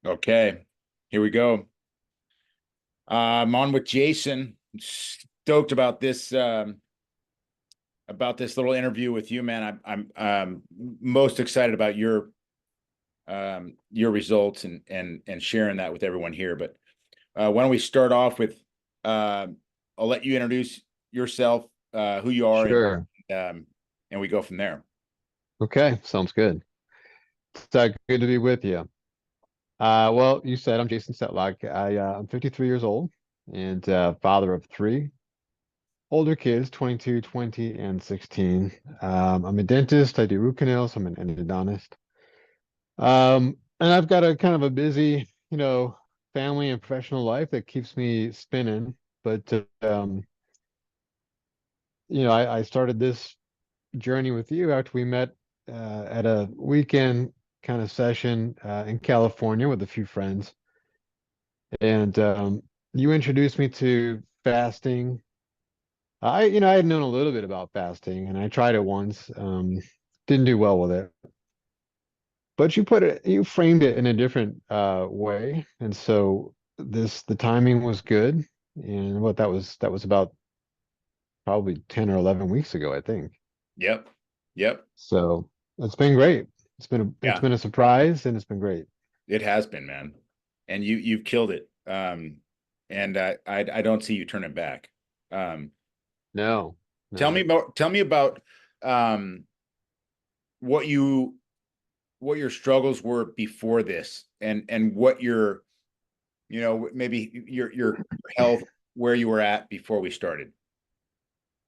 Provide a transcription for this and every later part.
Okay, here we go. I'm on with Jason. Stoked about this little interview with you, man. I'm most excited about your results and sharing that with everyone here. But why don't we start off with I'll let you introduce yourself, who you are, Sure. um, and we go from there. Okay. Sounds good. It's good to be with you. Well, you said I'm Jason Setlock. I'm 53 years old and father of three older kids, 22, 20, and 16. I'm a dentist. I do root canals. I'm an endodontist. And I've got a kind of a busy, family and professional life that keeps me spinning. But, I started this journey with you after we met at a weekend kind of session in California with a few friends. And you introduced me to fasting. I had known a little bit about fasting and I tried it once. Didn't do well with it. But you framed it in a different way. And so the timing was good. And that was about probably 10 or 11 weeks ago, I think. Yep, yep, So it's been great. It's yeah, been a surprise and it's been great. it has been, man, and you've killed it. And I don't see you turning back. Um, No, Tell me no. about tell me about um what you what your struggles were before this and what your maybe your health where you were at before we started.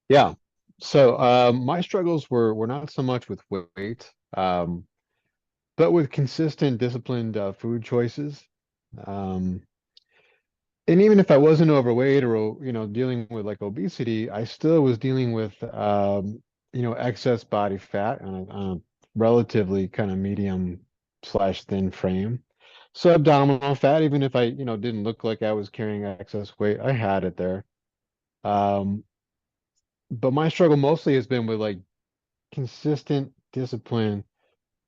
Yeah. So my struggles were not so much with weight, but with consistent, disciplined food choices. Um, and even if I wasn't overweight or dealing with like obesity, I still was dealing with excess body fat on a relatively kind of medium slash thin frame. So abdominal fat, even if I didn't look like I was carrying excess weight, I had it there. Um, but my struggle mostly has been with like consistent discipline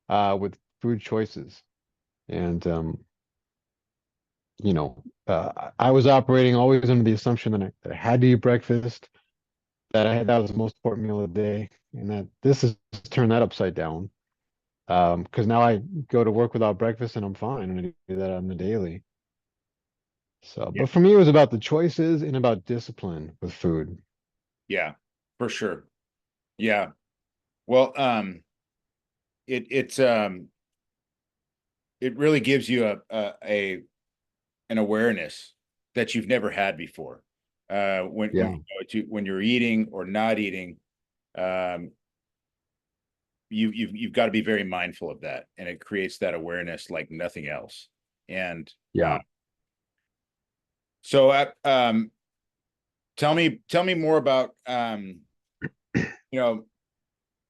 with food choices. And I was operating always under the assumption that I had to eat breakfast, that was the most important meal of the day, and that this has turned that upside down. Because now I go to work without breakfast and I'm fine, and I do that on the daily. So, Yeah, but for me, it was about the choices and about discipline with food. yeah, for sure. Yeah. Well, it really gives you a an awareness that you've never had before. When Yeah. when you're eating or not eating, um, you've got to be very mindful of that, and it creates that awareness like nothing else. And Yeah. so, tell me more about you know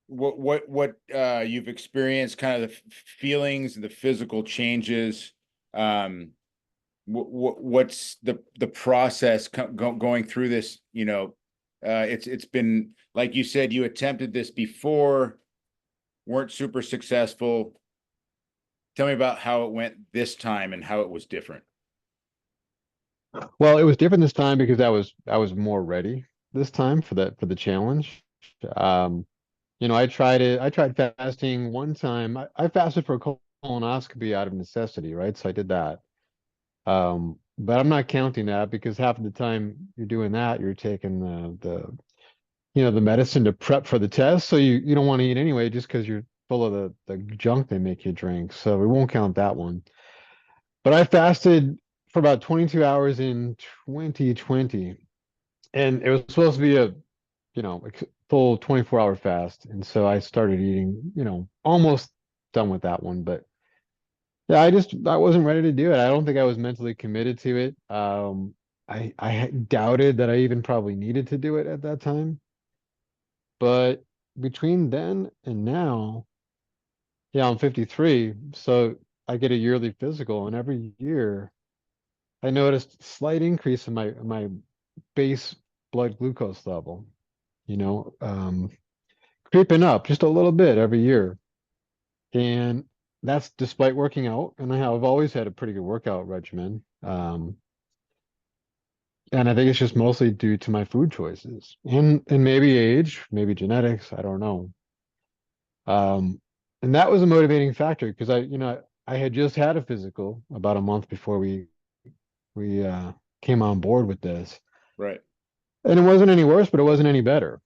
what you've experienced, kind of the feelings and the physical changes. Um, what's the process going through this? It's been like you said, you attempted this before, weren't super successful. Tell me about how it went this time and how it was different. Well, it was different this time because I was more ready this time for the challenge. Um, I tried fasting one time. I fasted for a colonoscopy out of necessity, right? So I did that. But I'm not counting that because half of the time you're doing that, you're taking the medicine to prep for the test. So you don't want to eat anyway just because you're full of the junk they make you drink. So we won't count that one. But I fasted for about 22 hours in 2020, and it was supposed to be a full 24-hour fast. And so I started eating, almost done with that one. But yeah, I wasn't ready to do it. I don't think I was mentally committed to it. I doubted that I even probably needed to do it at that time. But between then and now, yeah, I'm 53, so I get a yearly physical, and every year I noticed slight increase in my base blood glucose level, you know, um, creeping up just a little bit every year. And that's despite working out, and I've always had a pretty good workout regimen. And I think it's just mostly due to my food choices and maybe age, maybe genetics, I don't know. Um, and that was a motivating factor because I had just had a physical about a month before we came on board with this. Right. And it wasn't any worse, but it wasn't any better,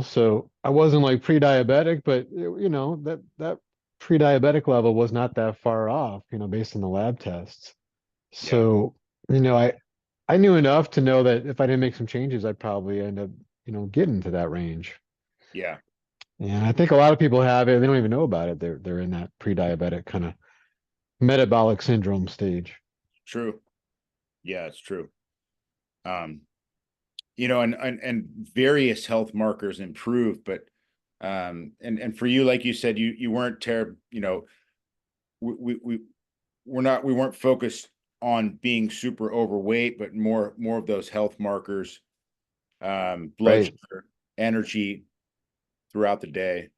So I wasn't like pre-diabetic, but that pre-diabetic level was not that far off, based on the lab tests. Yeah. So, I knew enough to know that if I didn't make some changes, I'd probably end up, getting to that range. Yeah. And I think a lot of people have it, they don't even know about it. They're in that pre-diabetic kind of metabolic syndrome stage. True. Yeah, it's true. Um, and various health markers improve, but and for you, like you said, you weren't terrible, we we weren't focused on being super overweight, but more of those health markers, blood Right. sugar, energy throughout the day.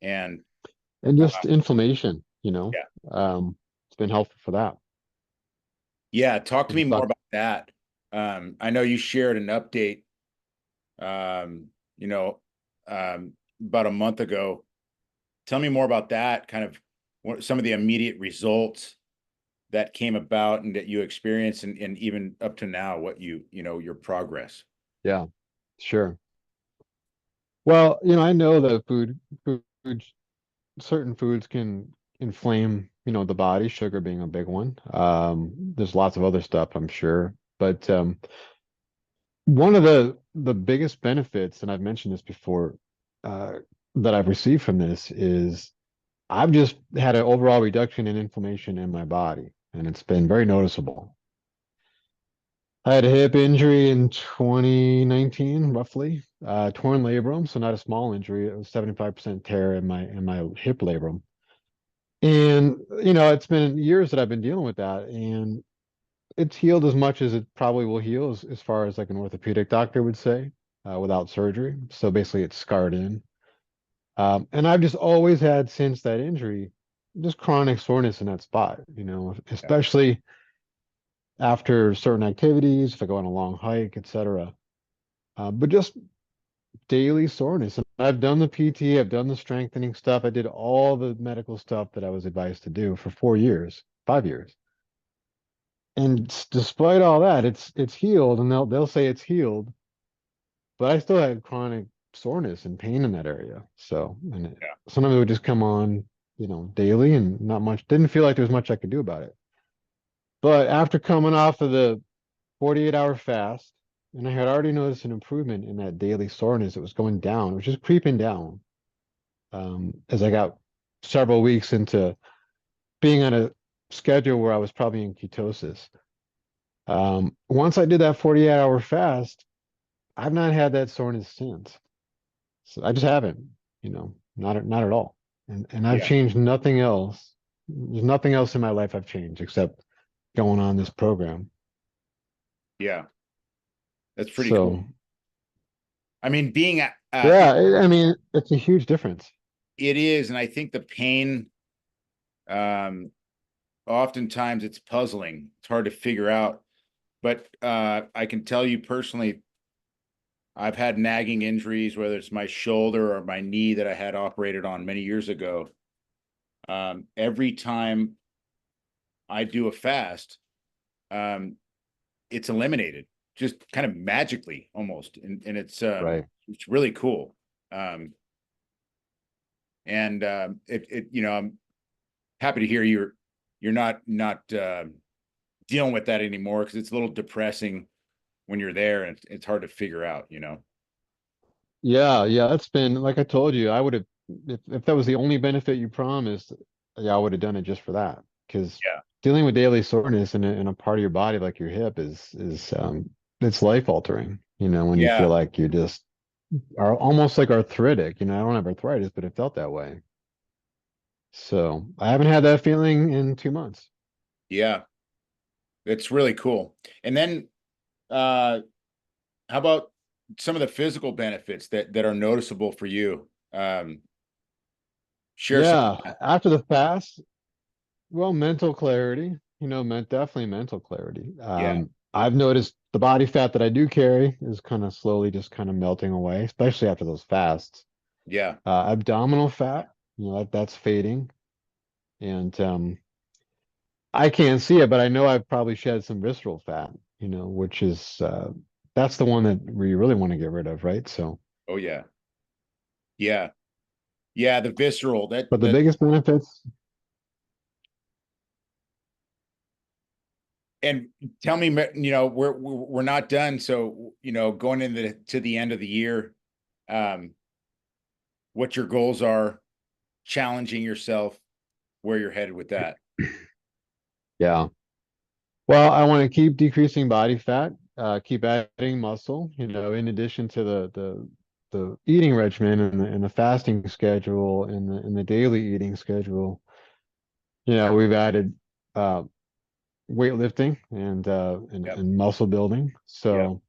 And And uh, just inflammation, yeah, it's been helpful for that. yeah, talk to I me just more thought, about that. I know you shared an update, um, you know, about a month ago. Tell me more about that, kind of what some of the immediate results that came about and that you experienced, and even up to now, what your progress. yeah, sure. Well, I know that food, certain foods can inflame, the body, sugar being a big one. There's lots of other stuff, I'm sure. But one of the biggest benefits, and I've mentioned this before, uh, that I've received from this is I've just had an overall reduction in inflammation in my body, and it's been very noticeable. I had a hip injury in 2019, roughly, torn labrum, so not a small injury. It was 75% tear in my hip labrum. And it's been years that I've been dealing with that, and it's healed as much as it probably will heal as far as like an orthopedic doctor would say, without surgery. So basically, it's scarred in. And I've just always had since that injury, just chronic soreness in that spot, Yeah. especially after certain activities, if I go on a long hike, etc. But just daily soreness. And I've done the PT, I've done the strengthening stuff, I did all the medical stuff that I was advised to do for 4 years, 5 years. And despite all that, it's healed, and they'll say it's healed, but I still had chronic soreness and pain in that area. So, and Yeah. sometimes it would just come on, daily, and not much. Didn't feel like there was much I could do about it. But after coming off of the 48-hour fast, and I had already noticed an improvement in that daily soreness. It was going down, it was just creeping down, as I got several weeks into being on a schedule where I was probably in ketosis. Once I did that 48-hour fast, I've not had that soreness since. So I just haven't, not at all. And I've Yeah. changed nothing else. There's nothing else in my life I've changed except going on this program. Yeah. That's pretty cool. So I mean, yeah, I mean, it's a huge difference. it is, and I think the pain, um, oftentimes it's puzzling. It's hard to figure out. But I can tell you personally, I've had nagging injuries, whether it's my shoulder or my knee that I had operated on many years ago. Every time I do a fast, um, it's eliminated just kind of magically almost. And Right. it's really cool. Um, and I'm happy to hear you're not dealing with that anymore, because it's a little depressing when you're there, and it's hard to figure out. Yeah, yeah, that's been like I told you, I would have if that was the only benefit you promised, yeah, I would have done it just for that. Because Yeah. dealing with daily soreness in a part of your body like your hip is it's life altering, when you feel Yeah. like you just are almost like arthritic. I don't have arthritis, but it felt that way. So I haven't had that feeling in 2 months. Yeah. It's really cool. And then uh how about some of the physical benefits that are noticeable for you? Share some of Yeah, that. after the fast. Well, mental clarity, definitely mental clarity. Yeah, I've noticed the body fat that I do carry is kind of slowly just kind of melting away, especially after those fasts. yeah, Abdominal fat, that's fading. And I can't see it, but I know I've probably shed some visceral fat, which is that's the one that we really want to get rid of, right? So, oh yeah, yeah, yeah. The visceral that but the that biggest benefits, and tell me, we're not done. So going into to the end of the year, um, what your goals are, challenging yourself, where you're headed with that. yeah. Well, I want to keep decreasing body fat, keep adding muscle, in addition to the eating regimen and the fasting schedule and the daily eating schedule. We've added uh, weightlifting Yep, and muscle building. yep, So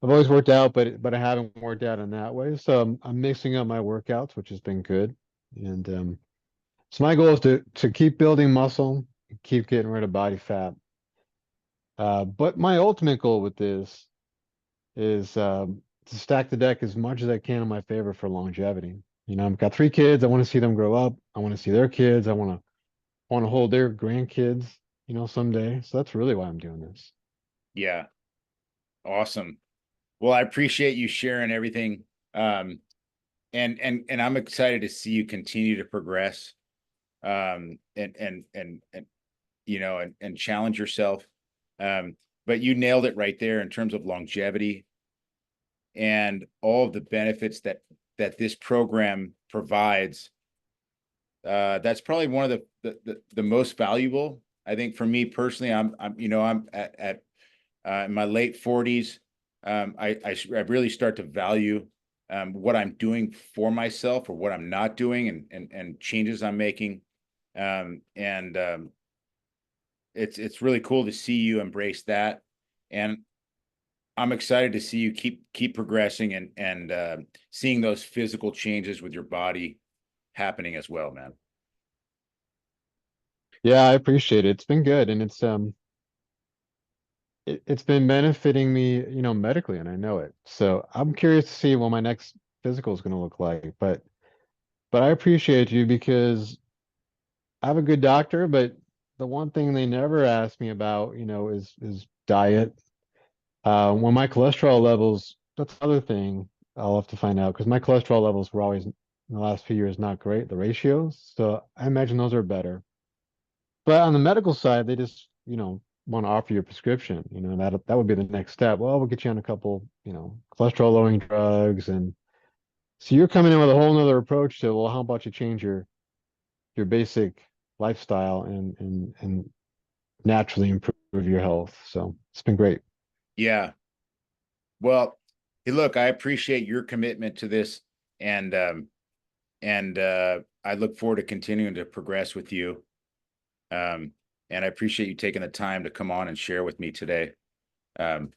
I've always worked out, but I haven't worked out in that way. So I'm mixing up my workouts, which has been good. And so my goal is to keep building muscle, keep getting rid of body fat. But my ultimate goal with this is to stack the deck as much as I can in my favor for longevity. I've got 3 kids. I want to see them grow up. I want to see their kids. I want to hold their grandkids, someday. So that's really why I'm doing this. yeah. Awesome. Well, I appreciate you sharing everything. Um, and I'm excited to see you continue to progress. And and challenge yourself. Um, but you nailed it right there in terms of longevity and all of the benefits that this program provides. That's probably one of the most valuable. I think for me personally, I'm at in my late 40s. I really start to value what I'm doing for myself or what I'm not doing and changes I'm making. And it's really cool to see you embrace that. And I'm excited to see you keep progressing and seeing those physical changes with your body happening as well, man. Yeah, I appreciate it. It's been good, and it's been benefiting me, medically, and I know it. So I'm curious to see what my next physical is going to look like. But I appreciate you because I have a good doctor, but the one thing they never ask me about, is diet. When my cholesterol levels, that's another thing I'll have to find out because my cholesterol levels were always in the last few years not great, the ratios. So I imagine those are better. But on the medical side, they just, want to offer you a prescription. That would be the next step. Well, we'll get you on a couple, cholesterol lowering drugs. And so you're coming in with a whole nother approach to, well, how about you change your basic lifestyle and naturally improve your health. So it's been great. Yeah. Well, hey, look, I appreciate your commitment to this, and I look forward to continuing to progress with you. Um, and I appreciate you taking the time to come on and share with me today. Um,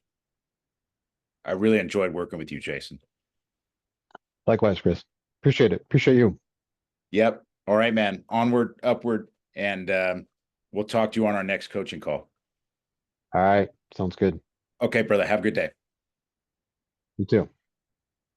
I really enjoyed working with you, Jason. Likewise, Chris. Appreciate it. Appreciate you. Yep. All right, man. Onward, upward, and we'll talk to you on our next coaching call. All right. Sounds good. Okay, brother. Have a good day. You too.